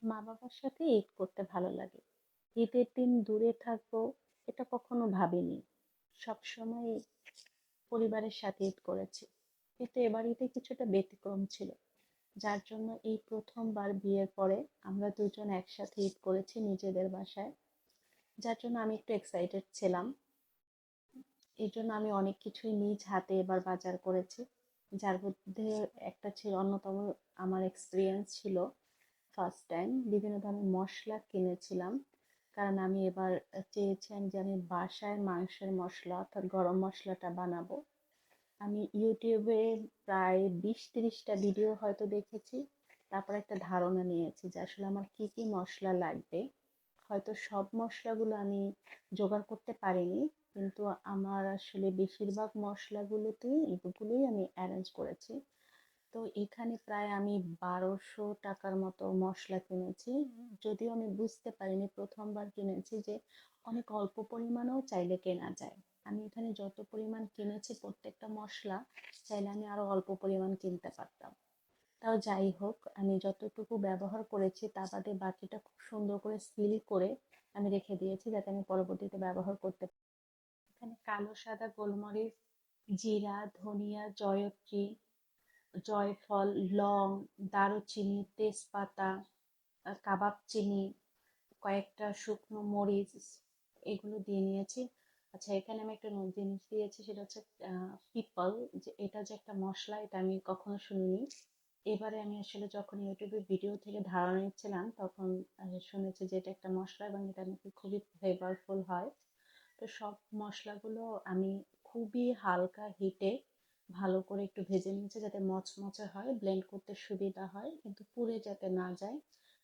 মা বাবার সাথে ঈদ করতে ভালো লাগে। ঈদের দিন দূরে থাকবো এটা কখনো ভাবিনি। সবসময় পরিবারের সাথে ঈদ করেছি, কিন্তু এবার ঈদে কিছুটা ব্যতিক্রম ছিল। যার জন্য এই প্রথমবার বিয়ের পরে আমরা দুজন একসাথে ঈদ করেছি নিজেদের বাসায়। যার জন্য আমি একটু এক্সাইটেড ছিলাম। এই জন্য আমি অনেক কিছুই নিজ হাতে এবার বাজার করেছি। যার মধ্যে একটা ছিল অন্যতম, আমার এক্সপিরিয়েন্স ছিল ফার্স্ট টাইম বিভিন্ন ধরনের মশলা কিনেছিলাম। কারণ আমি এবার চেয়েছিলাম যে আমি বাসায় মাংসের মশলা অর্থাৎ গরম মশলাটা বানাবো। আমি ইউটিউবে প্রায় 20-30টা ভিডিও হয়তো দেখেছি। তারপর একটা ধারণা নিয়েছি যে আসলে আমার কি কি মশলা লাগবে। হয়তো সব মশলাগুলো আমি জোগাড় করতে পারিনি, কিন্তু আমার আসলে বেশিরভাগ এগুলোই আমি অ্যারেঞ্জ করেছি। তো এখানে প্রায় আমি 1200 টাকার মতো মশলা কিনেছি। যদিও আমি বুঝতে পারিনি প্রথমবার কিনেছি যে অনেক অল্প পরিমাণেও চাইলে কেনা যায়। আমি এখানে যত পরিমাণ কিনেছি প্রত্যেকটা মশলা চাইলে আমি আরো অল্প পরিমাণ কিনতে পারতাম। তাও যাই হোক, আমি যতটুকু ব্যবহার করেছি তা বাদে বাকিটা খুব সুন্দর করে সিল করে আমি রেখে দিয়েছি যাতে আমি পরবর্তীতে ব্যবহার করতে পারি। এখানে কালো সাদা গোলমরিচ, জিরা, ধনিয়া, জয়ত্রী, জয়ফল, লং, দারুচিনি, তেজপাতা, কাবাব চিনি, কয়েকটা শুকনো মরিচ, এগুলো দিয়ে নিয়েছি। আচ্ছা, এখানে আমি একটা জিনিস দিয়েছি, সেটা হচ্ছে পিপল। যে এটা যে একটা মশলা, এটা আমি কখনো শুনিনি। এবারে আমি আসলে যখন ইউটিউবে ভিডিও থেকে ধারণা নিচ্ছিলাম তখন শুনেছি যে এটা একটা মশলা এবং এটা নাকি খুবই ফ্লেভারফুল হয়। তো সব মশলাগুলো আমি খুবই হালকা হিটে ভালো করে একটু ভেজে নিয়েছি যাতে মচমচে হয়, ব্লেন্ড করতে সুবিধা হয়, কিন্তু পুড়ে যাতে না যায়,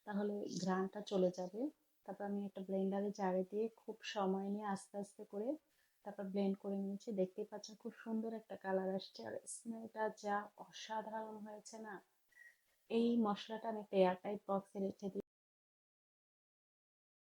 তাহলে ঘ্রাণটা চলে যাবে। তারপর আমি একটা ব্লেন্ডারে জারে দিয়ে খুব সময় নিয়ে আস্তে আস্তে করে তারপর ব্লেন্ড করে নিয়েছি। দেখতেই পাচ্ছেন খুব সুন্দর একটা কালার আসছে, আর স্মেলটা যা অসাধারণ হয়েছে না। এই মশলাটা আমি একটা এয়ারটাইট বক্সে রেখে দিই।